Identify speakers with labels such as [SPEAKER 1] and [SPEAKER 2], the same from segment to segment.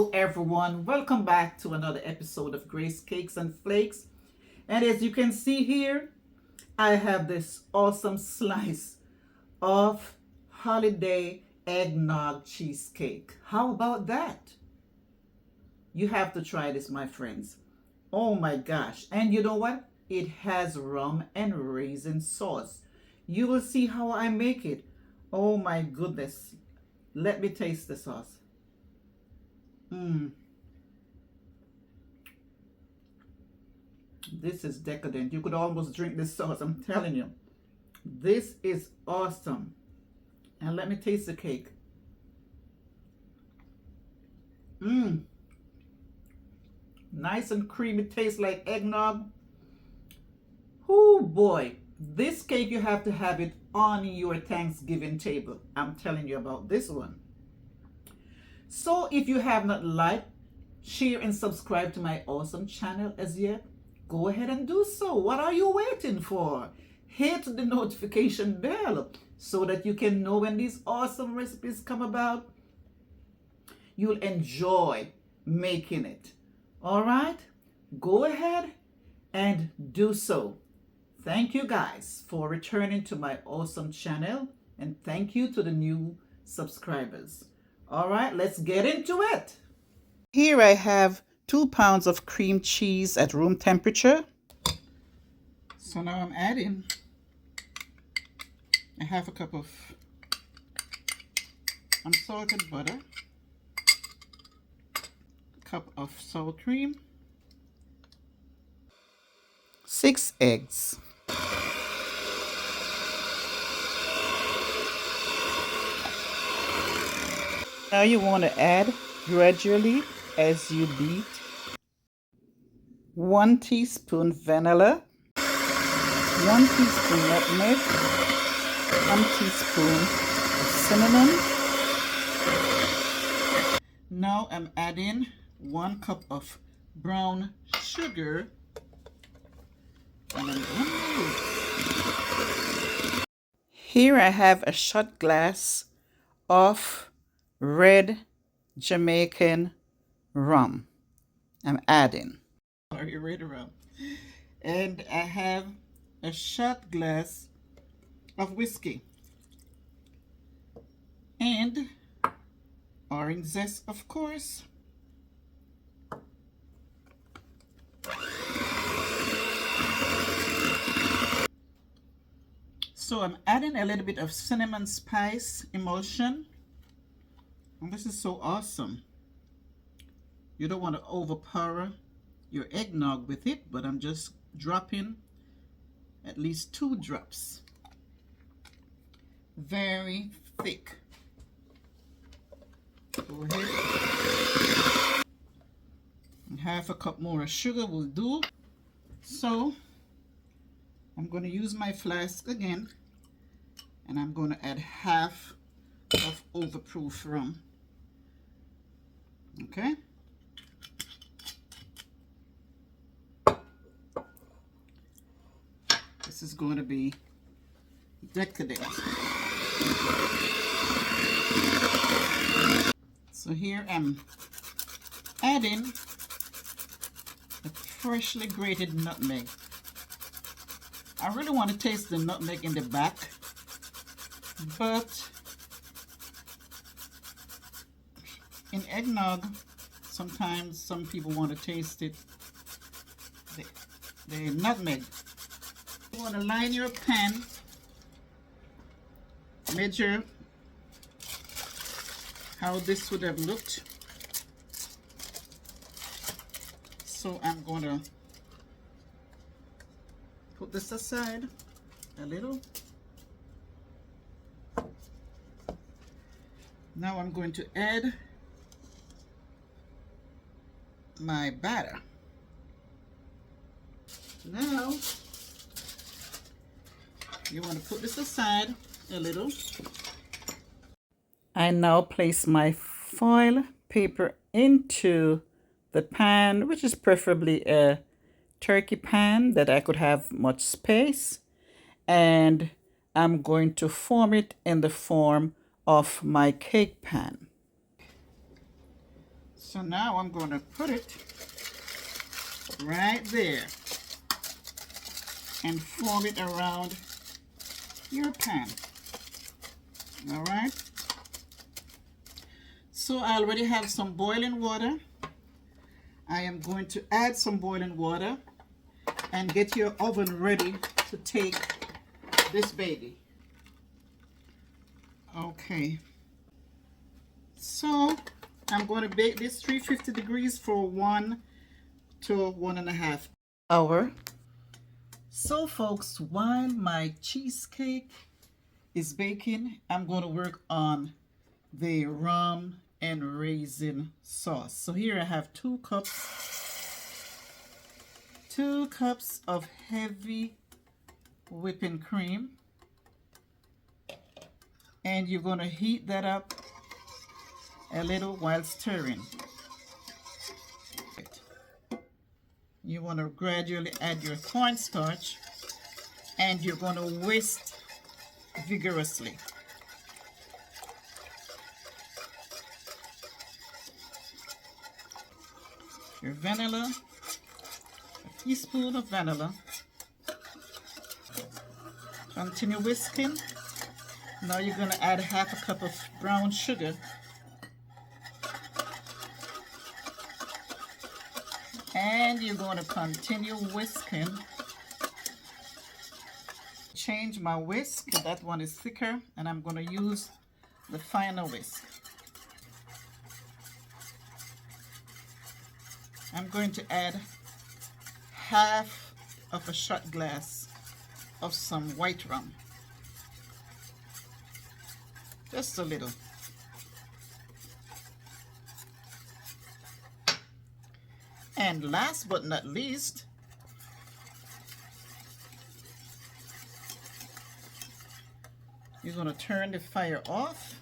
[SPEAKER 1] Hello everyone, welcome back to another episode of Grace Cakes and Flakes. And as you can see here, I have this awesome slice of holiday eggnog cheesecake. How about that? You have to try this, my friends. Oh my gosh. And you know what? It has rum and raisin sauce. You will see how I make it. Oh my goodness. Let me taste the sauce. This is decadent. You could almost drink this sauce. I'm telling you. This is awesome. And let me taste the cake. Nice and creamy. Tastes like eggnog. Oh boy. This cake, you have to have it on your Thanksgiving table. I'm telling you about this one. So if you have not liked, share, and subscribe to my awesome channel as yet, go ahead and do so. What are you waiting for? Hit the notification bell so that you can know when these awesome recipes come about. You'll enjoy making it. All right? Go ahead and do so. Thank you guys for returning to my awesome channel, and thank you to the new subscribers. All right, let's get into it. Here I have 2 pounds of cream cheese at room temperature. So now I'm adding a half a cup of unsalted butter, a cup of sour cream, 6 eggs. Now you want to add gradually as you beat. 1 teaspoon vanilla, 1 teaspoon nutmeg, 1 teaspoon of cinnamon. Now I'm adding 1 cup of brown sugar. And I'm going to mix. Here I have a shot glass of red Jamaican rum. I'm adding. Sorry, red rum. And I have a shot glass of whiskey. And orange zest, of course. So I'm adding a little bit of cinnamon spice emulsion. And this is so awesome. You don't want to overpower your eggnog with it, but I'm just dropping at least 2 drops. Very thick. Go ahead. And half a cup more of sugar will do. So I'm going to use my flask again, and I'm going to add half of overproof rum. Okay. This is going to be decadent. So here I'm adding a freshly grated nutmeg. I really want to taste the nutmeg in the back, but in eggnog, sometimes some people want to taste it, the nutmeg. You want to line your pan, measure how this would have looked. So I'm going to put this aside a little. Now I'm going to add my batter. Now you want to put this aside a little. I now place my foil paper into the pan, which is preferably a turkey pan that I could have much space, and I'm going to form it in the form of my cake pan. So now I'm going to put it right there and form it around your pan. All right. So I already have some boiling water. I am going to add some boiling water and get your oven ready to take this baby. Okay. So I'm going to bake this 350 degrees for 1 to 1.5 hours. So folks, while my cheesecake is baking, I'm going to work on the rum and raisin sauce. So here I have 2 cups of heavy whipping cream, and you're going to heat that up a little while stirring. You want to gradually add your cornstarch, and you're going to whisk vigorously. Your vanilla, a teaspoon of vanilla. Continue whisking. Now you're going to add 1/2 cup of brown sugar. And you're going to continue whisking. Change my whisk. That one is thicker, and I'm going to use the finer whisk. I'm going to add 1/2 shot glass of some white rum. Just a little. And last but not least, you're going to turn the fire off.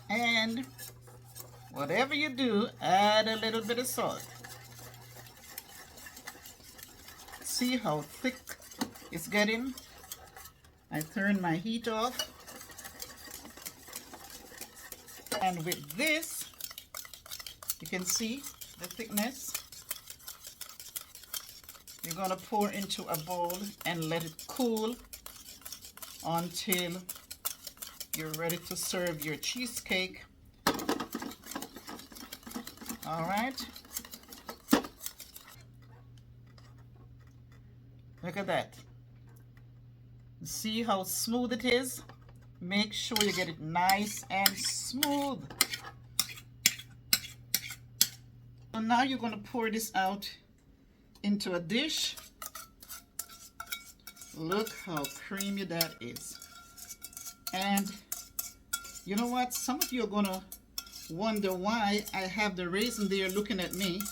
[SPEAKER 1] And whatever you do, add a little bit of salt. See how thick it's getting? I turn my heat off. And with this, you can see the thickness. You're going to pour into a bowl and let it cool until you're ready to serve your cheesecake. All right. Look at that. See how smooth it is? Make sure you get it nice and smooth. So now you're going to pour this out into a dish. Look how creamy that is. And you know what? Some of you are going to wonder why I have the raisin there looking at me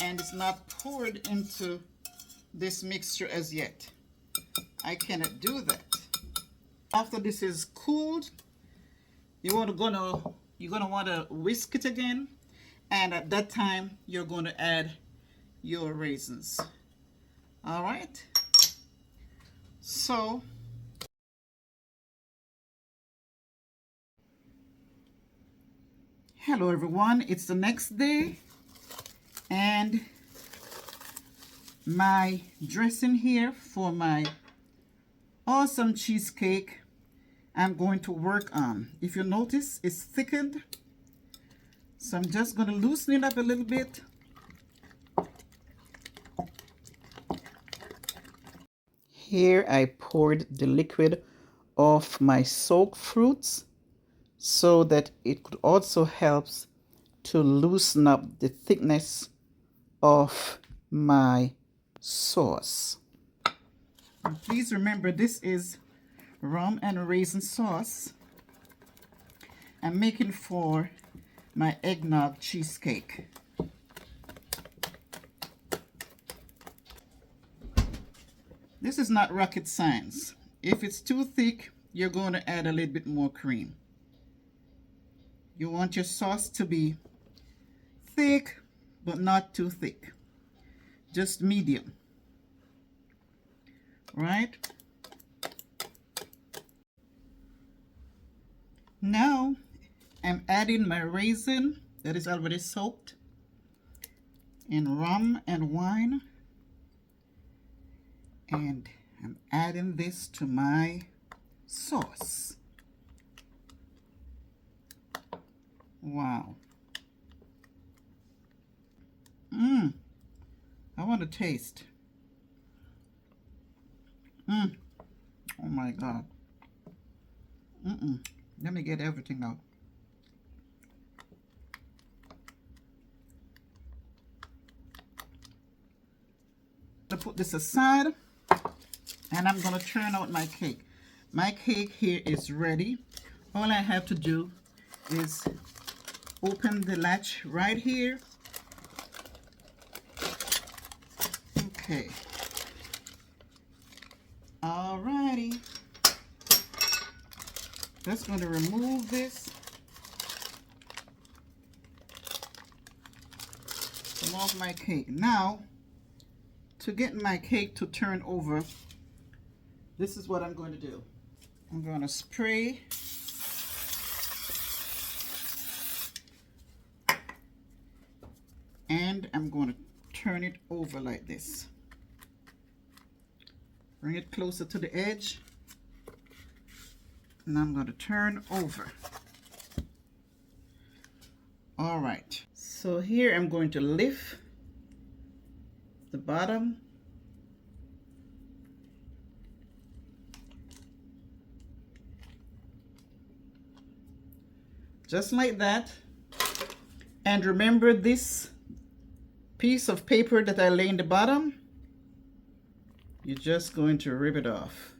[SPEAKER 1] and it's not poured into this mixture as yet. I cannot do that. After this is cooled, you're gonna want to whisk it again, and at that time you're going to add your raisins. All right. So hello everyone, it's the next day, and my dressing here for my awesome cheesecake I'm going to work on. If you notice, it's thickened, so I'm just going to loosen it up a little bit. Here I poured the liquid off my soaked fruits so that it could also help to loosen up the thickness of my sauce. And please remember, this is rum and raisin sauce I'm making for my eggnog cheesecake. This is not rocket science. If it's too thick, you're going to add a little bit more cream. You want your sauce to be thick, but not too thick. Just medium. Right? Now I'm adding my raisin that is already soaked in rum and wine, and I'm adding this to my sauce. Wow. I want to taste. Oh my God. Let me get everything out. To put this aside, and I'm going to turn out my cake. My cake here is ready. All I have to do is open the latch right here. Okay. Alrighty. Just going to remove this from off my cake. Now, to get my cake to turn over, this is what I'm going to do. I'm going to spray and I'm going to turn it over like this. Bring it closer to the edge, and I'm going to turn over. All right, so here I'm going to lift the bottom, just like that. And remember this piece of paper that I lay in the bottom, you're just going to rip it off.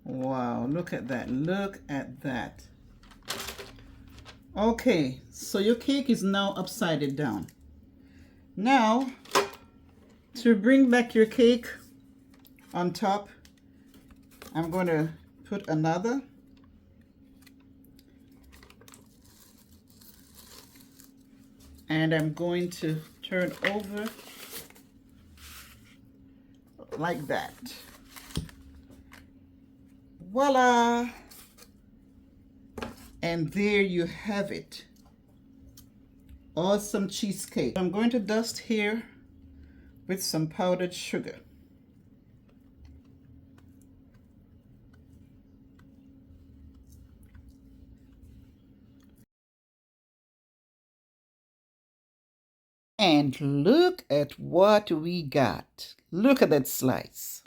[SPEAKER 1] Wow, look at that, look at that. Okay, so your cake is now upside down. Now, to bring back your cake on top, I'm going to put another. And I'm going to turn over like that. Voila! And there you have it. Awesome cheesecake. I'm going to dust here with some powdered sugar. And look at what we got. Look at that slice.